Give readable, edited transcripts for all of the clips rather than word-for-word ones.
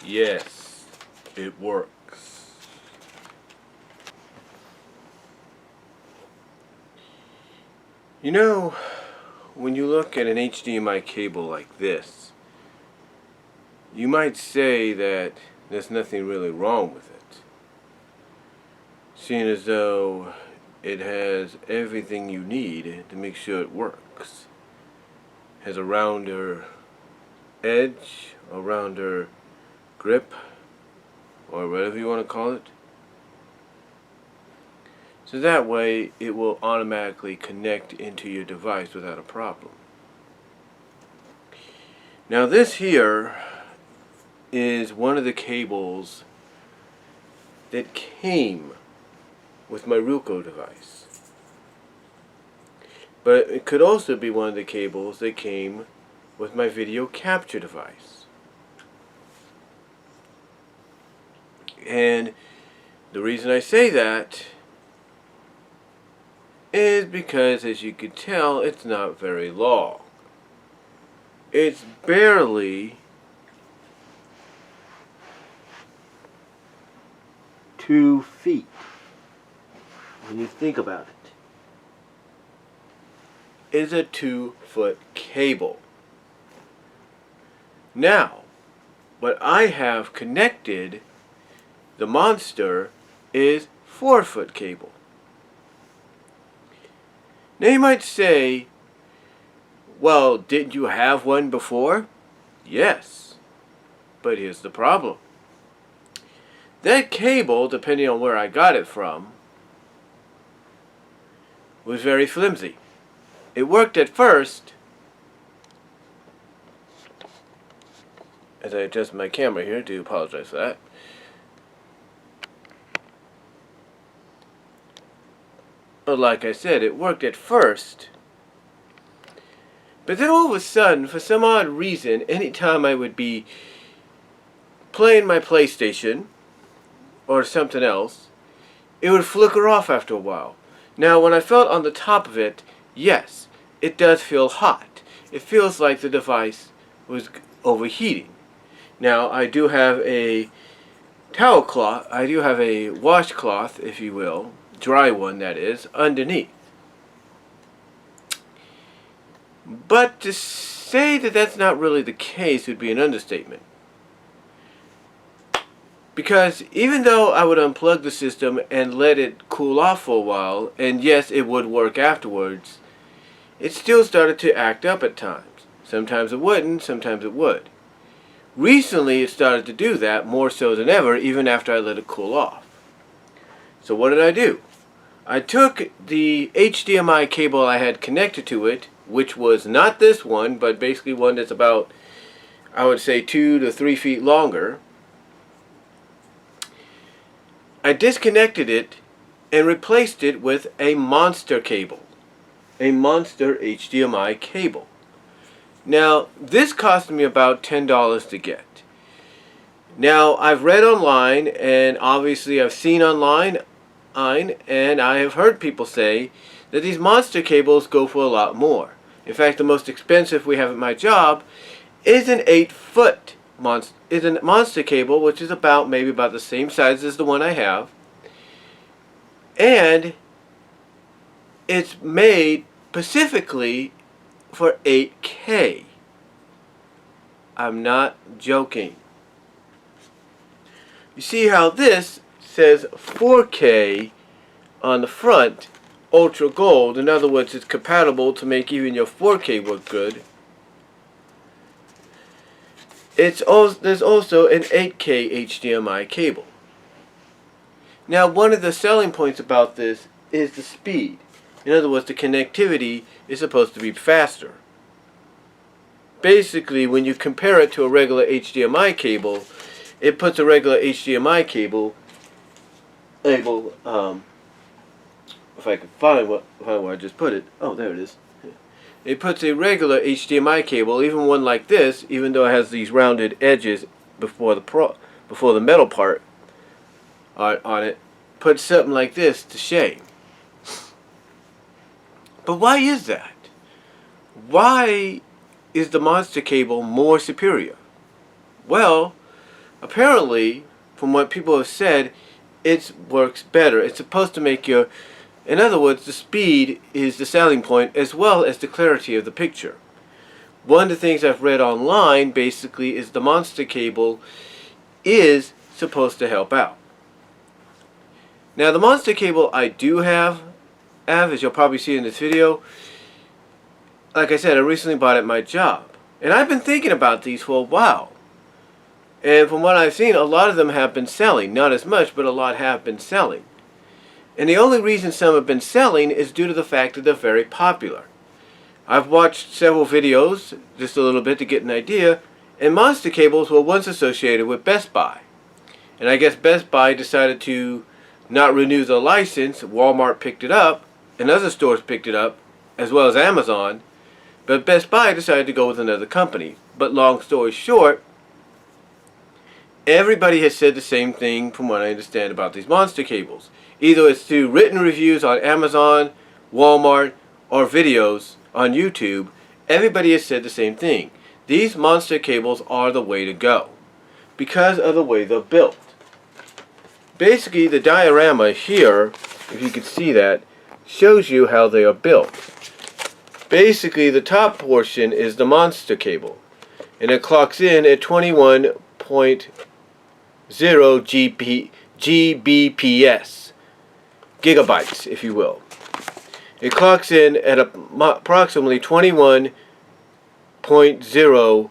Yes, it works. You know, when you look at an HDMI cable like this, you might say that there's nothing really wrong with it, seeing as though it has everything you need to make sure it works. It has a rounder edge, a rounder grip, or whatever you want to call it. So that way it will automatically connect into your device without a problem. Now this here is one of the cables that came with my Ruco device. But it could also be one of the cables that came with my video capture device. And the reason I say that is because, as you can tell, it's not very long. It's barely 2 feet when you think about it. It's a 2-foot cable. Now, what I have connected the monster is 4-foot cable. Now you might say, well, didn't you have one before? Yes, but here's the problem. That cable, depending on where I got it from, was very flimsy. It worked at first. As I adjust my camera here, I do apologize for that. But like I said, it worked at first. But then all of a sudden, for some odd reason, anytime I would be playing my PlayStation or something else, it would flicker off after a while. Now when I felt on the top of it, yes, it does feel hot. It feels like the device was overheating. Now I do have a towel cloth, I do have a washcloth, if you will, dry one that is, underneath. But to say that that's not really the case would be an understatement. Because even though I would unplug the system and let it cool off for a while, and yes, it would work afterwards, it still started to act up at times. Sometimes it wouldn't, sometimes it would. Recently it started to do that more so than ever, even after I let it cool off. So what did I do? I took the HDMI cable I had connected to it, which was not this one, but basically one that's about, I would say, 2 to 3 feet longer. I disconnected it and replaced it with a monster cable. A monster HDMI cable. Now, this cost me about $10 to get. Now, I've read online, and obviously I've seen online, and I have heard people say that these monster cables go for a lot more. In fact, the most expensive we have at my job is an 8-foot monster cable, which is maybe about the same size as the one I have. And it's made specifically for 8K. I'm not joking. You see how this says 4K on the front, ultra gold. In other words, it's compatible to make even your 4K look good. There's also an 8K HDMI cable. Now, one of the selling points about this is the speed. In other words, the connectivity is supposed to be faster. Basically, when you compare it to a regular HDMI cable, it puts a regular HDMI cable able, if I can find where I just put it. Oh, there it is. It puts a regular HDMI cable, even one like this, even though it has these rounded edges before the metal part on it, puts something like this to shame. But why is that? Why is the monster cable more superior? Well, apparently, from what people have said, it works better. It's supposed to make your, in other words, the speed is the selling point as well as the clarity of the picture. One of the things I've read online basically is the monster cable is supposed to help out. Now the monster cable I do have, as you'll probably see in this video, like I said, I recently bought it at my job. And I've been thinking about these for a while. And from what I've seen, a lot of them have been selling. Not as much, but a lot have been selling. And the only reason some have been selling is due to the fact that they're very popular. I've watched several videos, just a little bit to get an idea, and monster cables were once associated with Best Buy. And I guess Best Buy decided to not renew the license. Walmart picked it up, and other stores picked it up, as well as Amazon. But Best Buy decided to go with another company. But long story short, everybody has said the same thing from what I understand about these monster cables. Either it's through written reviews on Amazon, Walmart, or videos on YouTube. Everybody has said the same thing. These monster cables are the way to go because of the way they're built. Basically, the diorama here, if you can see that, shows you how they are built. Basically, the top portion is the monster cable, and it clocks in at 21.0 Gbps, gigabytes, if you will. It clocks in at approximately 21.0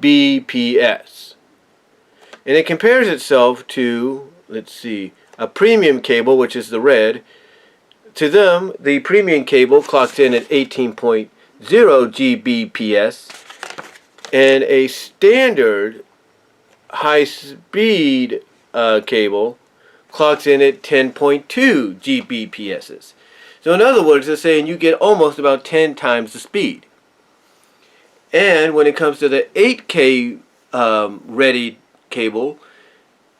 Gbps. And it compares itself to, let's see, a premium cable, which is the red. To them, the premium cable clocks in at 18.0 Gbps, and a standard high-speed cable clocks in at 10.2 Gbps. So in other words, they're saying you get almost about 10 times the speed. And when it comes to the 8K ready cable,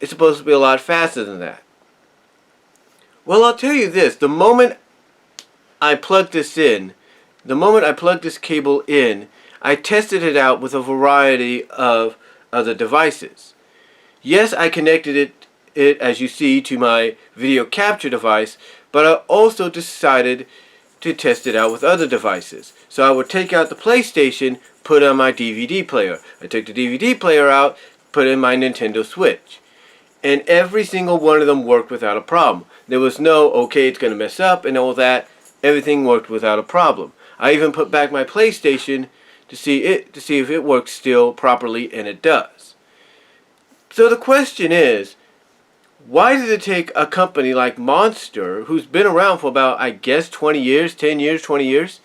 it's supposed to be a lot faster than that. Well, I'll tell you this, the moment I plug this cable in, I tested it out with a variety of other devices. Yes, I connected it as you see to my video capture device, but I also decided to test it out with other devices. So I would take out the PlayStation, put it on my DVD player. I took the DVD player out, put it in my Nintendo Switch. And every single one of them worked without a problem. There was no, okay, it's going to mess up and all that. Everything worked without a problem. I even put back my PlayStation to see if it works still properly, and it does. So the question is, why does it take a company like Monster, who's been around for about, I guess, 20 years, 10 years, 20 years?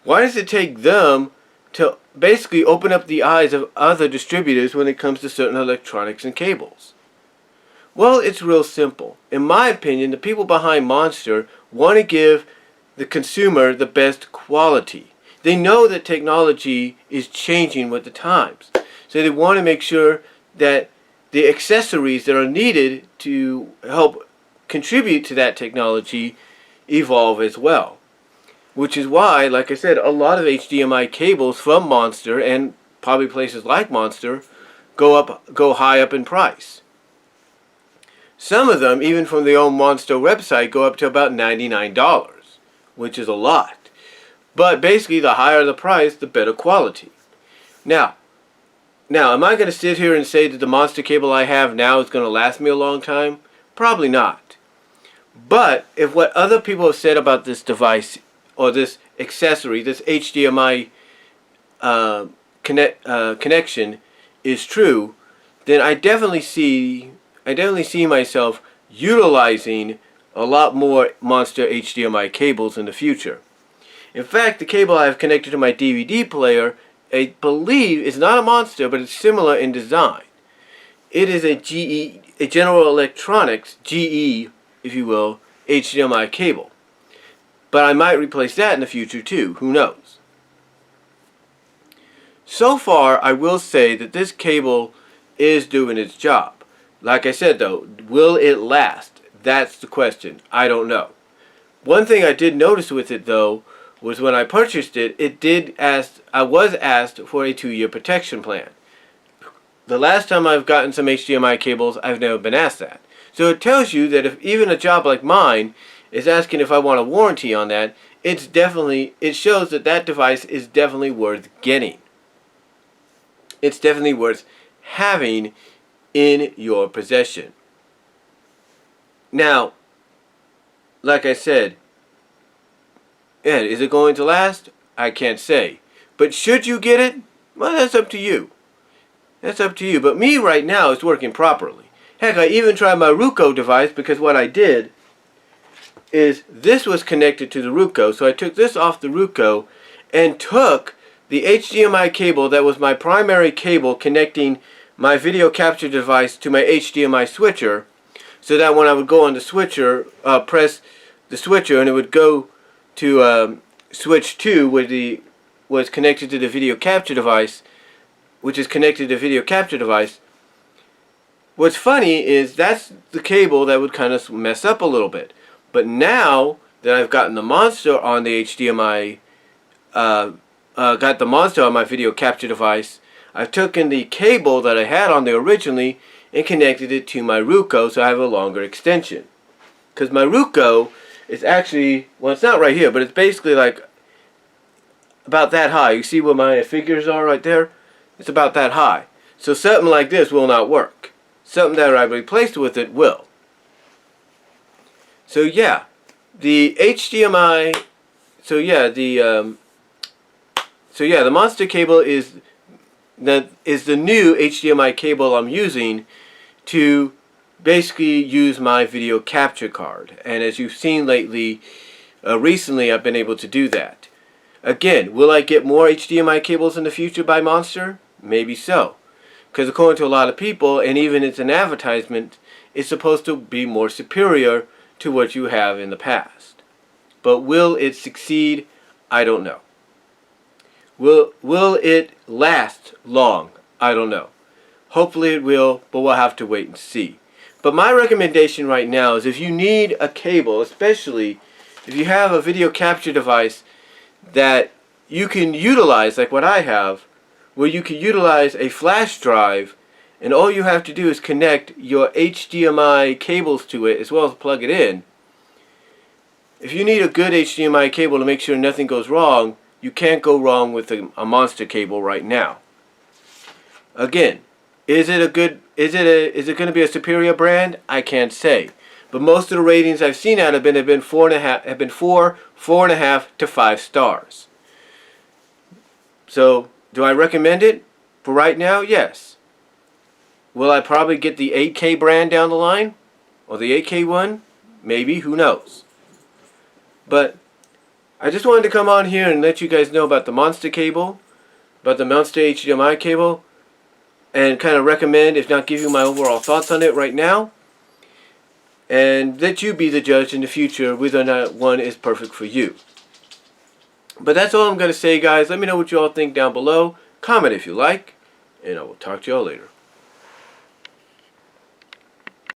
Why does it take them to basically open up the eyes of other distributors when it comes to certain electronics and cables? Well, it's real simple. In my opinion, the people behind Monster want to give the consumer the best quality. They know that technology is changing with the times. So they want to make sure that the accessories that are needed to help contribute to that technology evolve as well. Which is why, like I said, a lot of HDMI cables from Monster and probably places like Monster go high up in price. Some of them, even from the old Monster website, go up to about $99, which is a lot. But basically, the higher the price, the better quality. Now, am I going to sit here and say that the Monster cable I have now is going to last me a long time? Probably not. But if what other people have said about this device or this accessory, this HDMI connection is true, then I definitely see myself utilizing a lot more Monster HDMI cables in the future. In fact, the cable I have connected to my DVD player, I believe, is not a Monster, but it's similar in design. It is a General Electronics, GE, if you will, HDMI cable. But I might replace that in the future too, who knows. So far, I will say that this cable is doing its job. Like I said though, will it last? That's the question. I don't know. One thing I did notice with it though was when I purchased it, I was asked for a 2-year protection plan. the last time I've gotten some HDMI cables, I've never been asked that. So it tells you that if even a job like mine is asking if I want a warranty on that, it shows that that device is definitely worth getting. It's definitely worth having in your possession. Now, like I said, and is it going to last? I can't say. But should you get it? Well, that's up to you. That's up to you. But me right now is working properly. Heck, I even tried my Ruco device, because what I did is this was connected to the Ruco. So I took this off the Ruco and took the HDMI cable that was my primary cable connecting my video capture device to my HDMI switcher, so that when I would go on the switcher, press the switcher, and it would go to switch 2, where was connected to the video capture device, which is connected to the video capture device. What's funny is that's the cable that would kind of mess up a little bit. But now that I've gotten the monster on the HDMI, got the monster on my video capture device, I've taken the cable that I had on there originally and connected it to my Ruco, so I have a longer extension. Because my Ruco is actually, well, it's not right here, but it's basically like about that high. You see where my figures are right there? It's about that high. So something like this will not work. Something that I replaced with it will. So yeah, the HDMI, the monster cable is the new HDMI cable I'm using to basically use my video capture card. And as you've seen lately, recently I've been able to do that. Again, will I get more HDMI cables in the future by Monster? Maybe so. Because according to a lot of people, and even it's an advertisement, it's supposed to be more superior to what you have in the past. But will it succeed? I don't know. Will it last long? I don't know. Hopefully it will, but we'll have to wait and see. But my recommendation right now is if you need a cable, especially if you have a video capture device that you can utilize, like what I have, where you can utilize a flash drive, and all you have to do is connect your HDMI cables to it as well as plug it in. If you need a good HDMI cable to make sure nothing goes wrong, you can't go wrong with a monster cable right now. Again, is it going to be a superior brand? I can't say. But most of the ratings I've seen out have been 4, 4.5 to 5 stars. So, do I recommend it? For right now, yes. Will I probably get the 8K brand down the line? Or the 8K one? Maybe, who knows. But I just wanted to come on here and let you guys know about the Monster cable, about the Monster HDMI cable, and kind of recommend, if not give you my overall thoughts on it right now, and let you be the judge in the future whether or not one is perfect for you. But that's all I'm going to say, guys. Let me know what you all think down below. Comment if you like, and I will talk to you all later.